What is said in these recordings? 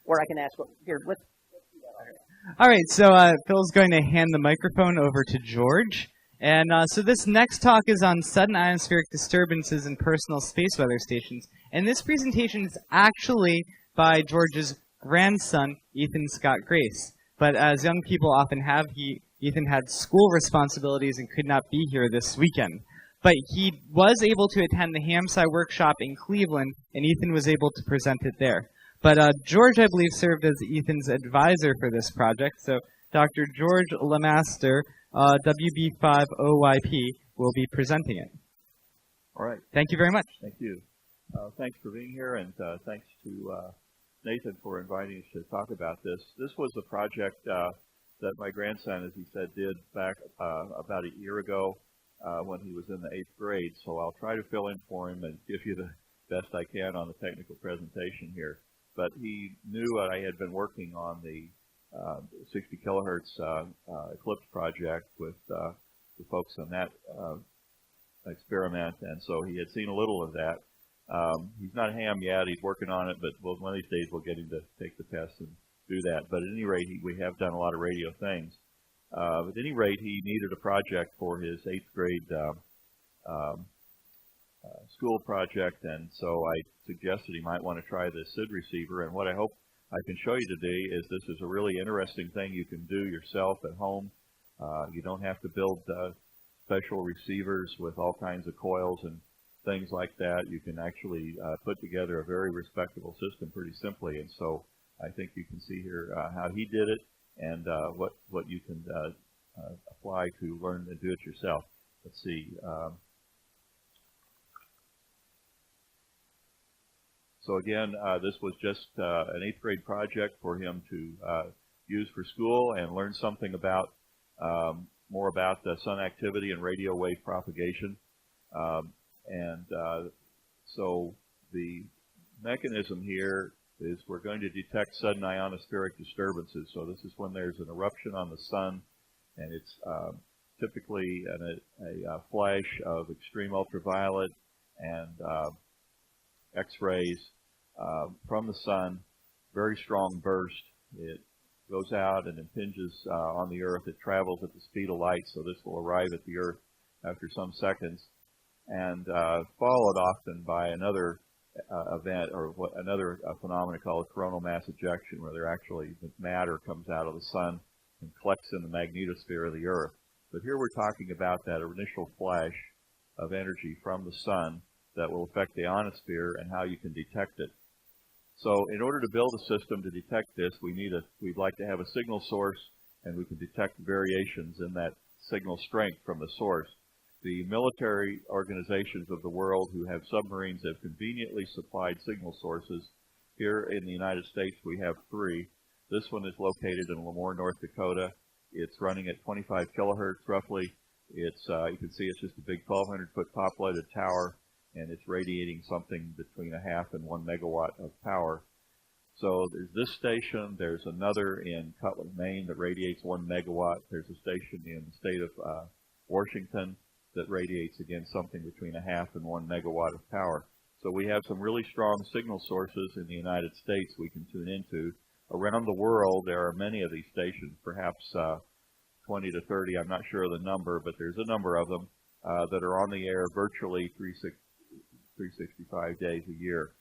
or I can ask, here, let's do that. All right, so Phil's going to hand the microphone over to George. And so this next talk is on sudden ionospheric disturbances in personal space weather stations. And this presentation is actually by George's grandson, Ethan Scott Grace. But as young people often have, Ethan had school responsibilities and could not be here this weekend. But he was able to attend the HamSci workshop in Cleveland, and Ethan was able to present it there. But George, I believe, served as Ethan's advisor for this project. So Dr. George Lemaster, WB5OYP, will be presenting it. All right. Thank you very much. Thank you. Thanks for being here, and thanks to Nathan for inviting us to talk about this. This was a project that my grandson, as he said, did back about a year ago when he was in the 8th grade. So I'll try to fill in for him and give you the best I can on the technical presentation here. But he knew I had been working on the 60 kilohertz Eclipse project with the folks on that experiment, and so he had seen a little of that. He's not ham yet, he's working on it, but one of these days we'll get him to take the test and do that. But at any rate, we have done a lot of radio things. At any rate, he needed a project for his 8th grade school project, and so I suggested he might want to try the SID receiver. And what I hope I can show you today is this is a really interesting thing you can do yourself at home. You don't have to build special receivers with all kinds of coils and things like that. You can actually put together a very respectable system pretty simply. And so I think you can see here how he did it and what you can apply to learn and do it yourself. Let's see. So again, this was just an 8th grade project for him to use for school and learn something about more about the sun activity and radio wave propagation. So the mechanism here is we're going to detect sudden ionospheric disturbances. So this is when there's an eruption on the sun, and it's typically a flash of extreme ultraviolet and X-rays from the sun, very strong burst. It goes out and impinges on the Earth. It travels at the speed of light, so this will arrive at the Earth after some seconds, and followed often by another event, or another phenomenon called coronal mass ejection, where there actually matter comes out of the sun and collects in the magnetosphere of the Earth. But here we're talking about that initial flash of energy from the sun that will affect the ionosphere and how you can detect it. So in order to build a system to detect this, we'd like to have a signal source, and we can detect variations in that signal strength from the source. The military organizations of the world who have submarines have conveniently supplied signal sources. Here in the United States, we have 3. This one is located in Lemoore, North Dakota. It's running at 25 kilohertz roughly. It's you can see it's just a big 1,200-foot top-loaded tower, and it's radiating something between 0.5 and 1 megawatt of power. So there's this station. There's another in Cutler, Maine that radiates 1 megawatt. There's a station in the state of Washington that radiates, again, something between 0.5 and 1 megawatt of power. So we have some really strong signal sources in the United States we can tune into. Around the world, there are many of these stations, perhaps 20 to 30. I'm not sure of the number, but there's a number of them that are on the air virtually 365 days a year,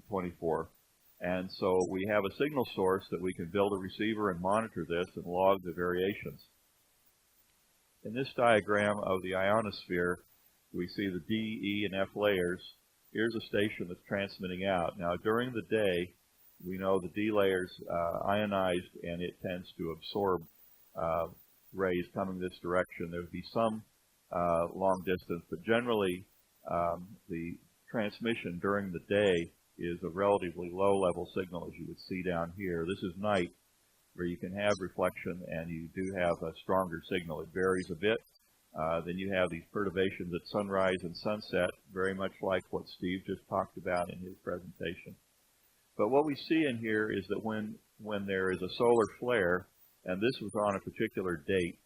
24. And so we have a signal source that we can build a receiver and monitor this and log the variations. In this diagram of the ionosphere, we see the D, E, and F layers. Here's a station that's transmitting out. Now, during the day, we know the D layer's ionized, and it tends to absorb rays coming this direction. There would be some long distance, but generally, the transmission during the day is a relatively low-level signal, as you would see down here. This is night, where you can have reflection, and you do have a stronger signal. It varies a bit. Then you have these perturbations at sunrise and sunset, very much like what Steve just talked about in his presentation. But what we see in here is that when there is a solar flare, and this was on a particular date,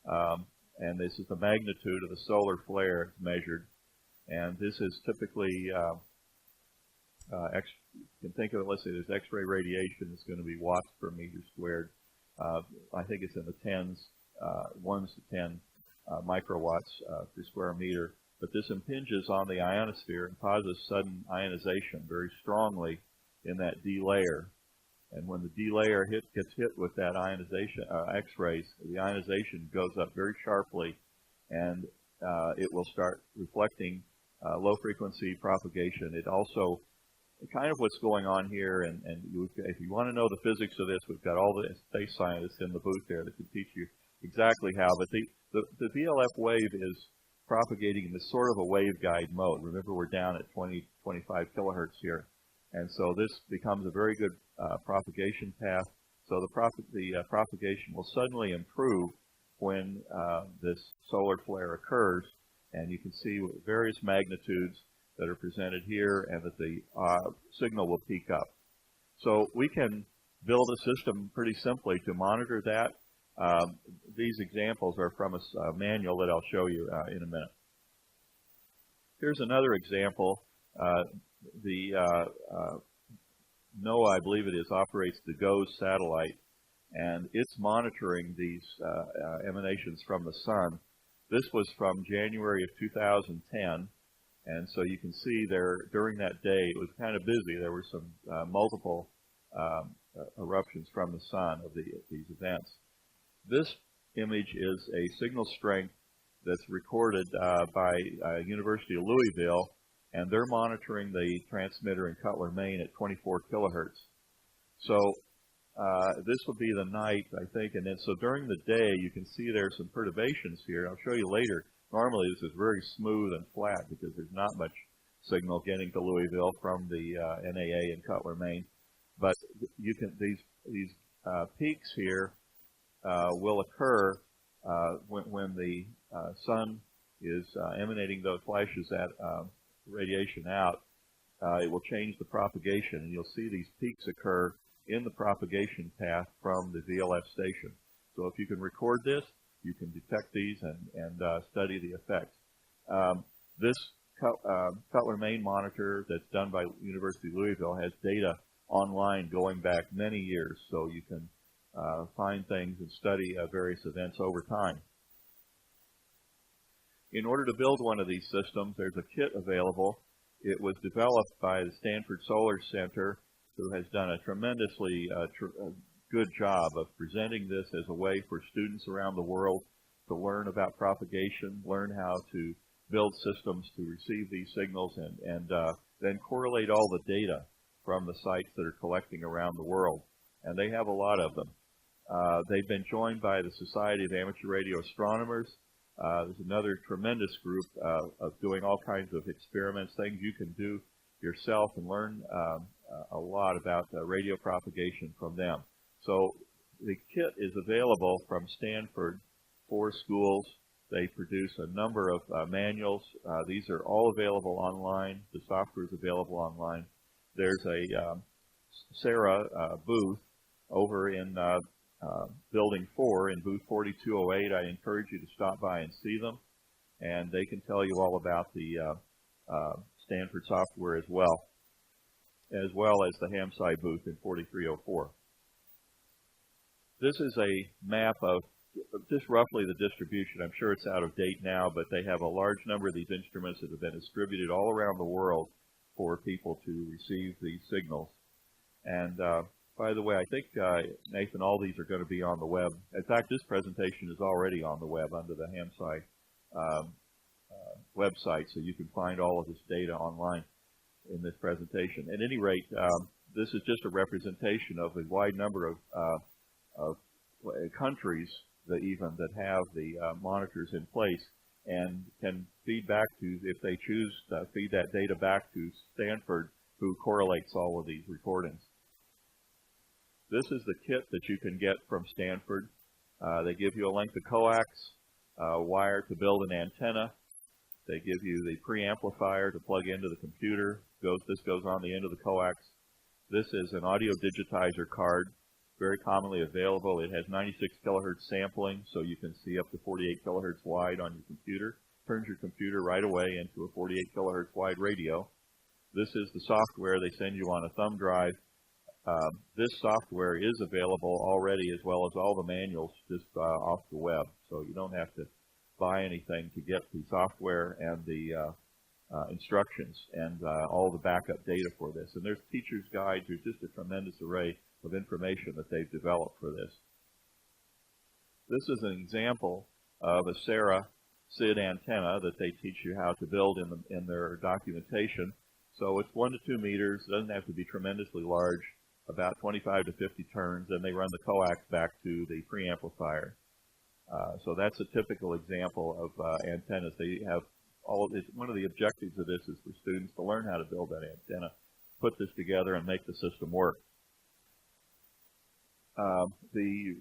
and this is the magnitude of the solar flare measured, and this is typically can think of it, let's say there's X-ray radiation, it's going to be watts per meter squared. I think it's in the tens, 1 to 10 microwatts per square meter. But this impinges on the ionosphere and causes sudden ionization very strongly in that D layer. And when the D layer gets hit with that ionization, X-rays, the ionization goes up very sharply, and it will start reflecting low-frequency propagation. It also, kind of what's going on here, and if you want to know the physics of this, we've got all the space scientists in the booth there that can teach you exactly how. But the VLF wave is propagating in this sort of a waveguide mode. Remember, we're down at 20, 25 kilohertz here. And so this becomes a very good propagation path. So the propagation will suddenly improve when this solar flare occurs. And you can see various magnitudes that are presented here, and that the signal will peak up. So we can build a system pretty simply to monitor that. These examples are from a manual that I'll show you in a minute. Here's another example. NOAA, I believe it is, operates the GOES satellite, and it's monitoring these emanations from the sun. This was from January of 2010, and so you can see there during that day it was kind of busy. There were some multiple eruptions from the sun of these events. This image is a signal strength that's recorded by University of Louisville, and they're monitoring the transmitter in Cutler, Maine at 24 kilohertz. So this will be the night, I think, and then so during the day you can see there's some perturbations here. I'll show you later. Normally this is very smooth and flat because there's not much signal getting to Louisville from the NAA in Cutler, Maine. But you can these peaks here will occur when the sun is emanating those flashes that radiation out. It will change the propagation, and you'll see these peaks occur in the propagation path from the VLF station. So if you can record this, you can detect these and study the effects. This Cutler, Maine monitor that's done by University of Louisville has data online going back many years, so you can find things and study various events over time. In order to build one of these systems, there's a kit available. It was developed by the Stanford Solar Center, who has done a tremendously good job of presenting this as a way for students around the world to learn about propagation, learn how to build systems to receive these signals, and then correlate all the data from the sites that are collecting around the world. And they have a lot of them. They've been joined by the Society of Amateur Radio Astronomers. There's another tremendous group of doing all kinds of experiments, things you can do yourself and learn a lot about radio propagation from them. So the kit is available from Stanford for schools. They produce a number of manuals. These are all available online. The software is available online. There's a Sarah booth over in Building 4 in booth 4208. I encourage you to stop by and see them, and they can tell you all about the Stanford software as well as the HamSci booth in 4304. This is a map of just roughly the distribution. I'm sure it's out of date now, but they have a large number of these instruments that have been distributed all around the world for people to receive these signals. And by the way, I think, Nathan, all these are going to be on the web. In fact, this presentation is already on the web under the HamSci website, so you can find all of this data online in this presentation. At any rate, this is just a representation of a wide number of countries that have the monitors in place, and can feed back to, if they choose, feed that data back to Stanford, who correlates all of these recordings. This is the kit that you can get from Stanford. They give you a length of coax, wire to build an antenna. They give you the preamplifier to plug into the computer. This goes on the end of the coax. This is an audio digitizer card, very commonly available. It has 96 kilohertz sampling, so you can see up to 48 kilohertz wide on your computer. Turns your computer right away into a 48 kilohertz wide radio. This is the software they send you on a thumb drive. This software is available already, as well as all the manuals, just off the web. So you don't have to buy anything to get the software and the instructions and all the backup data for this. And there's teacher's guides. There's just a tremendous array of information that they've developed for this. This is an example of a Sarah SID antenna that they teach you how to build in their documentation. So it's 1 to 2 meters. It doesn't have to be tremendously large, about 25 to 50 turns, and they run the coax back to the preamplifier. So that's a typical example of antennas. They have one of the objectives of this is for students to learn how to build that antenna, put this together, and make the system work. The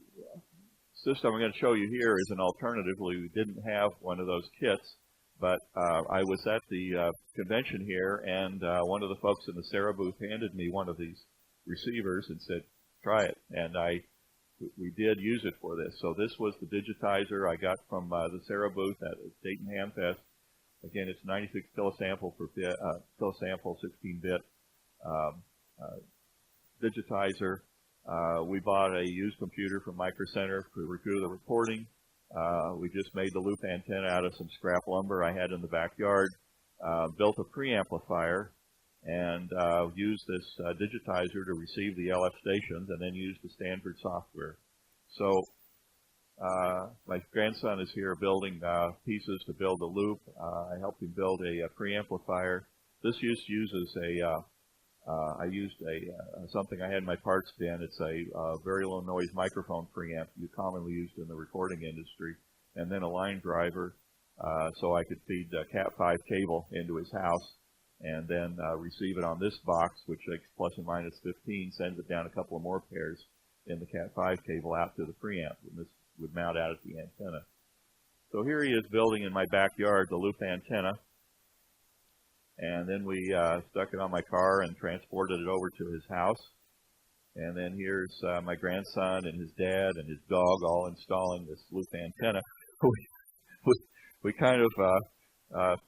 system I'm going to show you here is an alternative. We didn't have one of those kits, but I was at the convention here, and one of the folks in the Sarah booth handed me one of these receivers and said, try it, and we did use it for this. So this was the digitizer I got from the Sarah booth at Dayton Hamfest. Again, it's 96 kilosample per bit, kilosample 16-bit digitizer. We bought a used computer from Micro Center to do the recording. We just made the loop antenna out of some scrap lumber I had in the backyard, built a preamplifier, and used this digitizer to receive the LF stations, and then used the Stanford software. So my grandson is here building pieces to build a loop. I helped him build a preamplifier. This uses I used something I had in my parts bin. It's a very low noise microphone preamp commonly used in the recording industry, and then a line driver so I could feed Cat5 cable into his house, and then receive it on this box, which takes plus and minus 15, sends it down a couple of more pairs in the Cat5 cable out to the preamp, and this would mount out at the antenna. So here he is building in my backyard the loop antenna, and then we stuck it on my car and transported it over to his house. And then here's my grandson and his dad and his dog all installing this loop antenna. We kind of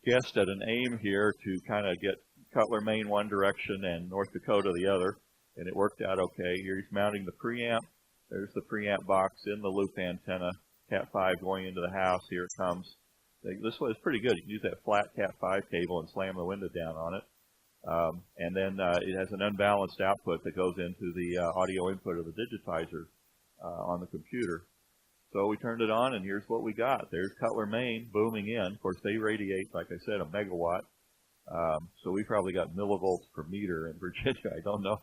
guessed at an aim here to kind of get Cutler, Maine one direction and North Dakota the other, and it worked out okay. Here he's mounting the preamp. There's the preamp box in the loop antenna, Cat5 going into the house. Here it comes. This one is pretty good. You can use that flat Cat5 cable and slam the window down on it. And then it has an unbalanced output that goes into the audio input of the digitizer on the computer. So we turned it on, and here's what we got. There's Cutler, Maine booming in. Of course, they radiate, like I said, a megawatt. So we probably got millivolts per meter in Virginia. I don't know.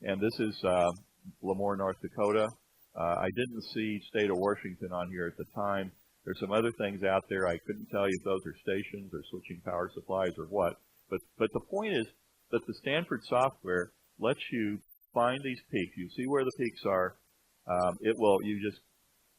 And this is Lemoore, North Dakota. I didn't see state of Washington on here at the time. There's some other things out there. I couldn't tell you if those are stations or switching power supplies or what. But the point is that the Stanford software lets you find these peaks. You see where the peaks are. You just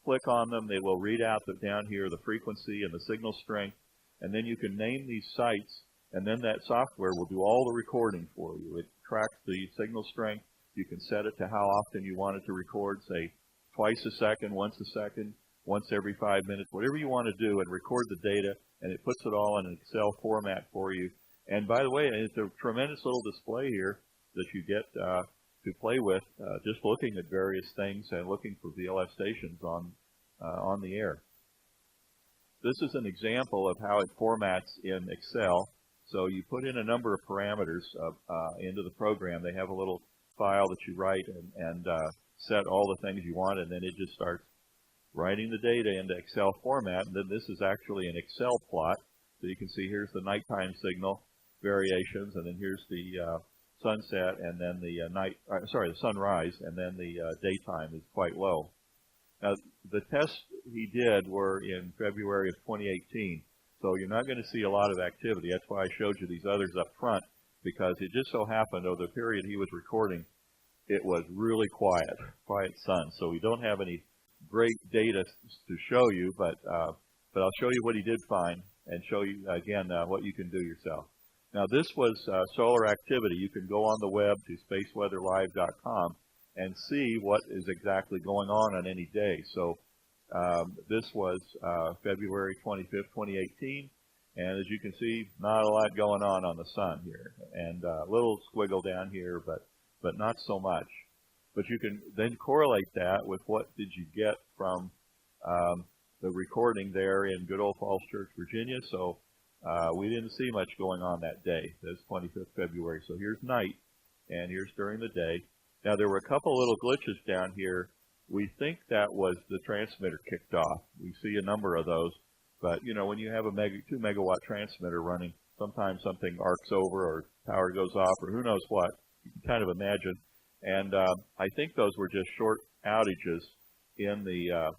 click on them. They will read out down here the frequency and the signal strength. And then you can name these sites. And then that software will do all the recording for you. It tracks the signal strength. You can set it to how often you want it to record, say twice a second, once a second, once every 5 minutes, whatever you want to do, and record the data, and it puts it all in an Excel format for you. And by the way, it's a tremendous little display here that you get to play with, just looking at various things and looking for VLF stations on the air. This is an example of how it formats in Excel. So you put in a number of parameters into the program. They have a little file that you write and set all the things you want, and then it just starts writing the data into Excel format. And then this is actually an Excel plot. So you can see here's the nighttime signal variations, and then here's the sunset, and then the the sunrise, and then the daytime is quite low. Now, the tests he did were in February of 2018, so you're not going to see a lot of activity. That's why I showed you these others up front, because it just so happened over the period he was recording, it was really quiet sun. So we don't have any great data to show you, but I'll show you what he did find and show you again what you can do yourself. Now, this was solar activity. You can go on the web to spaceweatherlive.com and see what is exactly going on any day. So this was February 25th, 2018, And as you can see, not a lot going on the sun here, and a little squiggle down here, but not so much. But you can then correlate that with what did you get from the recording there in good old Falls Church, Virginia. So we didn't see much going on that day. That's 25th February. So here's night, and here's during the day. Now there were a couple little glitches down here. We think that was the transmitter kicked off. We see a number of those. But, you know, when you have a 2 megawatt transmitter running, sometimes something arcs over or power goes off or who knows what. You can kind of imagine. And I think those were just short outages in the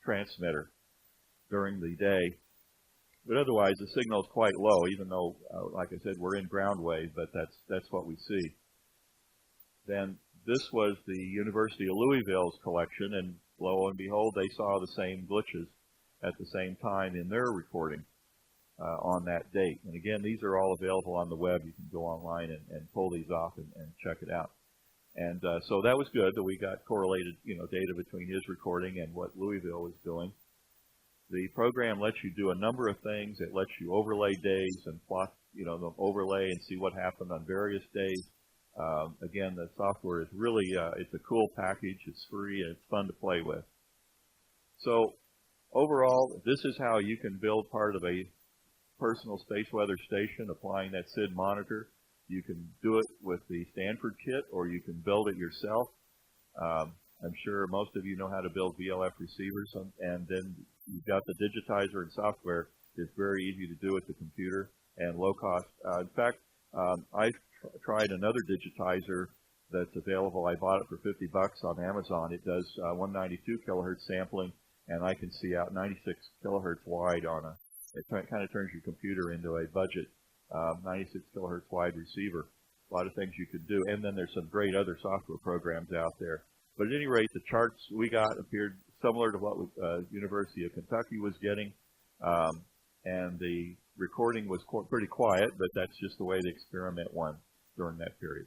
transmitter during the day. But otherwise, the signal is quite low, even though, like I said, we're in ground wave, but that's what we see. Then this was the University of Louisville's collection, and lo and behold, they saw the same glitches at the same time in their recording on that date. And again, these are all available on the web. You can go online and pull these off and check it out. And so that was good that we got correlated, data between his recording and what Louisville was doing. The program lets you do a number of things. It lets you overlay days and plot, the overlay and see what happened on various days. Again, the software is really, it's a cool package. It's free and it's fun to play with. So overall, this is how you can build part of a personal space weather station applying that SID monitor. You can do it with the Stanford kit, or you can build it yourself. I'm sure most of you know how to build VLF receivers, and then you've got the digitizer and software. It's very easy to do with the computer and low cost. In fact, I tried another digitizer that's available. I bought it for $50 on Amazon. It does 192 kilohertz sampling, and I can see out 96 kilohertz wide on it kind of turns your computer into a budget 96 kilohertz wide receiver. A lot of things you could do, and then there's some great other software programs out there. But at any rate, the charts we got appeared similar to what University of Kentucky was getting, and the recording was pretty quiet, but that's just the way the experiment went during that period.